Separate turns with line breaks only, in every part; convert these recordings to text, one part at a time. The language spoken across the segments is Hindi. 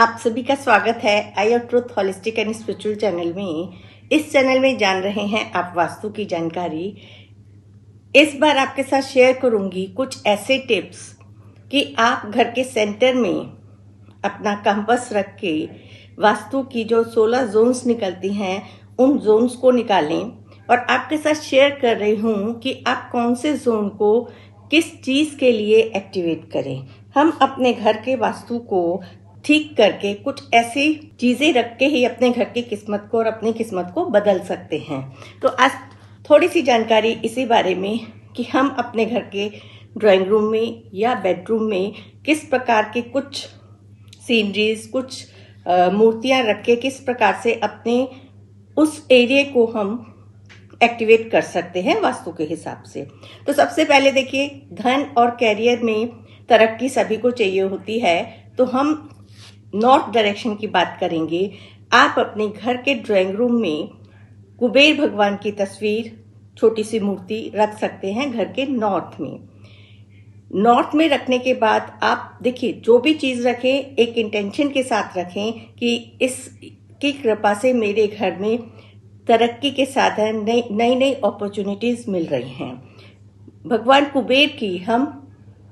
आप सभी का स्वागत है eye of truth holistic and spiritual channel में। इस चैनल में जान रहे हैं आप वास्तु की जानकारी। इस बार आपके साथ शेयर करूंगी कुछ ऐसे टिप्स कि आप घर के सेंटर में अपना कंपास रख के वास्तु की जो 16 जोन्स निकलती हैं उन जोन्स को निकालें। और आपके साथ शेयर कर रही हूँ कि आप कौन से जोन को किस चीज़ के लिए एक्टिवेट करें। हम अपने घर के वास्तु को ठीक करके कुछ ऐसी चीज़ें रख के ही अपने घर की किस्मत को और अपनी किस्मत को बदल सकते हैं। तो आज थोड़ी सी जानकारी इसी बारे में कि हम अपने घर के ड्राइंग रूम में या बेडरूम में किस प्रकार के कुछ सीनरीज, कुछ मूर्तियां रख के किस प्रकार से अपने उस एरिया को हम एक्टिवेट कर सकते हैं वास्तु के हिसाब से। तो सबसे पहले देखिए, धन और कैरियर में तरक्की सभी को चाहिए होती है, तो हम नॉर्थ डायरेक्शन की बात करेंगे। आप अपने घर के ड्राइंग रूम में कुबेर भगवान की तस्वीर, छोटी सी मूर्ति रख सकते हैं घर के नॉर्थ में। नॉर्थ में रखने के बाद आप देखिए, जो भी चीज़ रखें एक इंटेंशन के साथ रखें कि इसकी कृपा से मेरे घर में तरक्की के साधन, नई नई अपॉर्चुनिटीज़ मिल रही हैं। भगवान कुबेर की हम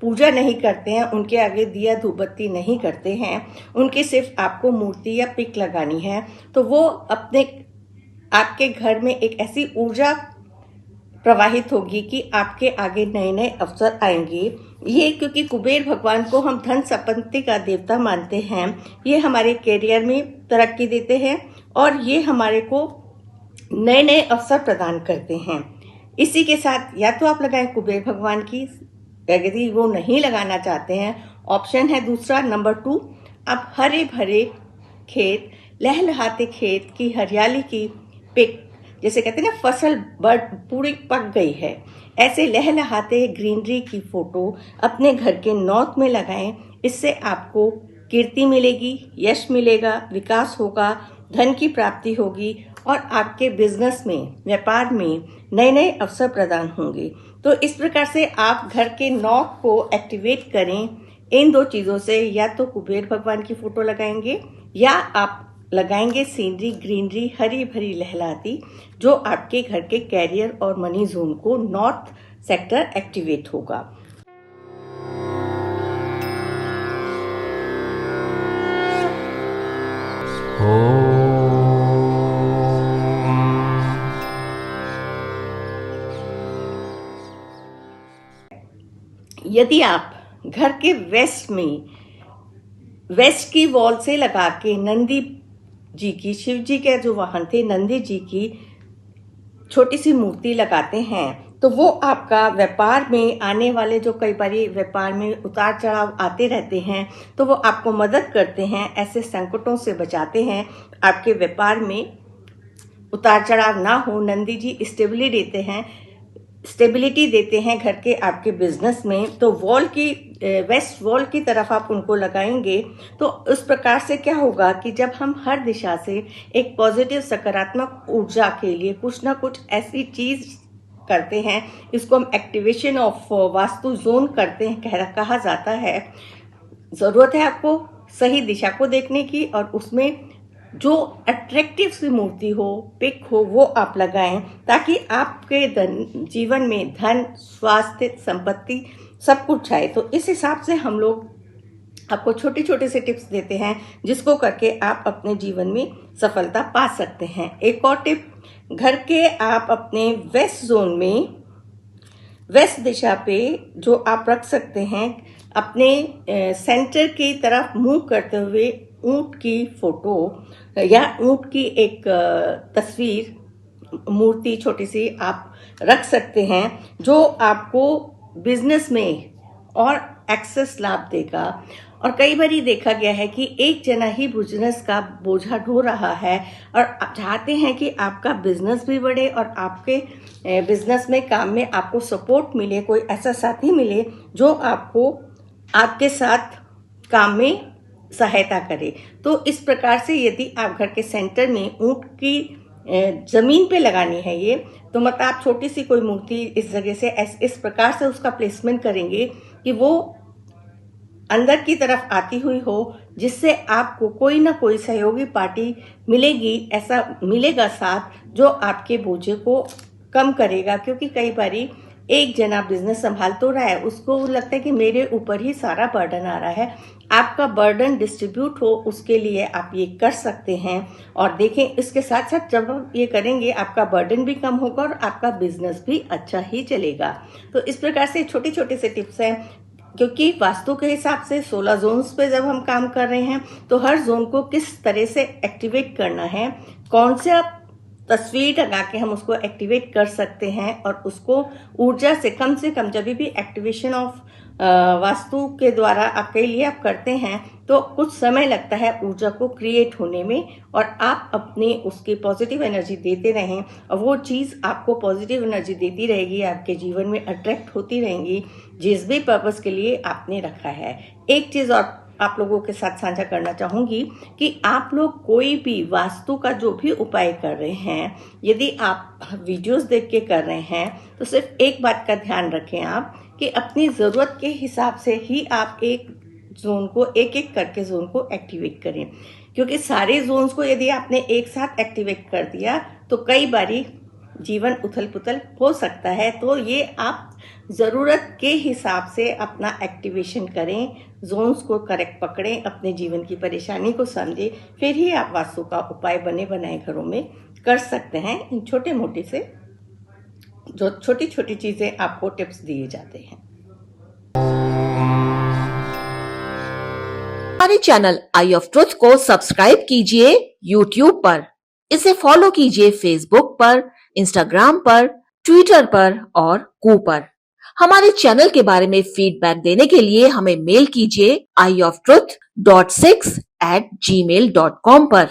पूजा नहीं करते हैं, उनके आगे दिया धूपबत्ती नहीं करते हैं, उनकी सिर्फ आपको मूर्ति या पिक लगानी है, तो वो आपके घर में एक ऐसी ऊर्जा प्रवाहित होगी कि आपके आगे नए नए अवसर आएंगे। ये क्योंकि कुबेर भगवान को हम धन संपत्ति का देवता मानते हैं, ये हमारे कैरियर में तरक्की देते हैं और ये हमारे को नए नए अवसर प्रदान करते हैं। इसी के साथ या तो आप लगाएं कुबेर भगवान की, यदि वो नहीं लगाना चाहते हैं ऑप्शन है दूसरा, नंबर 2, आप हरे भरे खेत, लहलहाते खेत की हरियाली की पिक, जैसे कहते हैं ना फसल पूरी पक गई है, ऐसे लहलहाते ग्रीनरी की फोटो अपने घर के नॉर्थ में लगाएं। इससे आपको कीर्ति मिलेगी, यश मिलेगा, विकास होगा, धन की प्राप्ति होगी और आपके बिजनेस में, व्यापार में नए नए अवसर प्रदान होंगे। तो इस प्रकार से आप घर के नॉर्थ को एक्टिवेट करें इन दो चीज़ों से। या तो कुबेर भगवान की फोटो लगाएंगे या आप लगाएंगे सीनरी, ग्रीनरी, हरी भरी लहलाती, जो आपके घर के कैरियर और मनी जोन को नॉर्थ सेक्टर एक्टिवेट होगा। यदि आप घर के वेस्ट की वॉल से लगा के नंदी जी की, शिव जी के जो वाहन थे नंदी जी की छोटी सी मूर्ति लगाते हैं, तो वो आपका व्यापार में आने वाले जो कई बार व्यापार में उतार चढ़ाव आते रहते हैं, तो वो आपको मदद करते हैं, ऐसे संकटों से बचाते हैं, आपके व्यापार में उतार चढ़ाव ना हो। नंदी जी स्टेबिलिटी देते हैं घर के आपके बिजनेस में। तो वेस्ट वॉल की तरफ आप उनको लगाएंगे तो उस प्रकार से क्या होगा कि जब हम हर दिशा से एक पॉजिटिव सकारात्मक ऊर्जा के लिए कुछ ना कुछ ऐसी चीज करते हैं, इसको हम एक्टिवेशन ऑफ वास्तु जोन करते हैं, कहा जाता है। जरूरत है आपको सही दिशा को देखने की और उसमें जो अट्रैक्टिव सी मूर्ति हो, पिक हो, वो आप लगाएं, ताकि आपके जीवन में धन, स्वास्थ्य, संपत्ति सब कुछ आए। तो इस हिसाब से हम लोग आपको छोटे छोटे से टिप्स देते हैं जिसको करके आप अपने जीवन में सफलता पा सकते हैं। एक और टिप, घर के आप अपने वेस्ट जोन में, वेस्ट दिशा पे जो आप रख सकते हैं, अपने सेंटर की तरफ मुंह करते हुए ऊंट की फोटो या ऊंट की एक तस्वीर, मूर्ति छोटी सी आप रख सकते हैं, जो आपको बिजनेस में और एक्सेस लाभ देगा। और कई बार देखा गया है कि एक जना ही बिजनेस का बोझा ढो रहा है और चाहते हैं कि आपका बिजनेस भी बढ़े और आपके बिजनेस में, काम में आपको सपोर्ट मिले, कोई ऐसा साथी मिले जो आपको आपके साथ काम में सहायता करे। तो इस प्रकार से यदि आप घर के सेंटर में ऊंट की जमीन पे लगानी है ये, तो मतलब आप छोटी सी कोई मूर्ति इस जगह से इस प्रकार से उसका प्लेसमेंट करेंगे कि वो अंदर की तरफ आती हुई हो, जिससे आपको कोई ना कोई सहयोगी पार्टी मिलेगी, ऐसा मिलेगा साथ जो आपके बोझे को कम करेगा। क्योंकि कई बारी एक जना बिजनेस संभाल तो रहा है, उसको लगता है कि मेरे ऊपर ही सारा बर्डन आ रहा है। आपका बर्डन डिस्ट्रीब्यूट हो, उसके लिए आप ये कर सकते हैं। और देखें, इसके साथ साथ जब आप ये करेंगे आपका बर्डन भी कम होगा और आपका बिजनेस भी अच्छा ही चलेगा। तो इस प्रकार से छोटे छोटे से टिप्स हैं, क्योंकि वास्तु के हिसाब से 16 जोन्स पे जब हम काम कर रहे हैं तो हर जोन को किस तरह से एक्टिवेट करना है, कौन से आप तस्वीर लगा के हम उसको एक्टिवेट कर सकते हैं, और उसको ऊर्जा से कम जब भी एक्टिवेशन ऑफ वास्तु के द्वारा आपके लिए आप करते हैं तो कुछ समय लगता है ऊर्जा को क्रिएट होने में, और आप अपनी उसकी पॉजिटिव एनर्जी देते रहें और वो चीज़ आपको पॉजिटिव एनर्जी देती रहेगी, आपके जीवन में अट्रैक्ट होती रहेंगी जिस भी पर्पस के लिए आपने रखा है। एक चीज़ और आप लोगों के साथ साझा करना चाहूँगी कि आप लोग कोई भी वास्तु का जो भी उपाय कर रहे हैं, यदि आप वीडियोस देख के कर रहे हैं तो सिर्फ एक बात का ध्यान रखें आप कि अपनी ज़रूरत के हिसाब से ही आप एक जोन को एक करके जोन को एक्टिवेट करें। क्योंकि सारे जोन्स को यदि आपने एक साथ एक्टिवेट कर दिया तो कई बारी जीवन उथल पुथल हो सकता है। तो ये आप ज़रूरत के हिसाब से अपना एक्टिवेशन करें, जोन्स को करेक्ट पकड़ें, अपने जीवन की परेशानी को समझें, फिर ही आप वास्तु का उपाय बने बनाए घरों में कर सकते हैं। इन छोटे मोटे से जो छोटी छोटी चीज़ें आपको टिप्स दिए जाते हैं।
हमारे चैनल आई ऑफ ट्रुथ को सब्सक्राइब कीजिए YouTube पर, इसे फॉलो कीजिए Facebook पर, Instagram पर, Twitter पर और कू पर। हमारे चैनल के बारे में फीडबैक देने के लिए हमें मेल कीजिए ioftruth.6@gmail.com पर।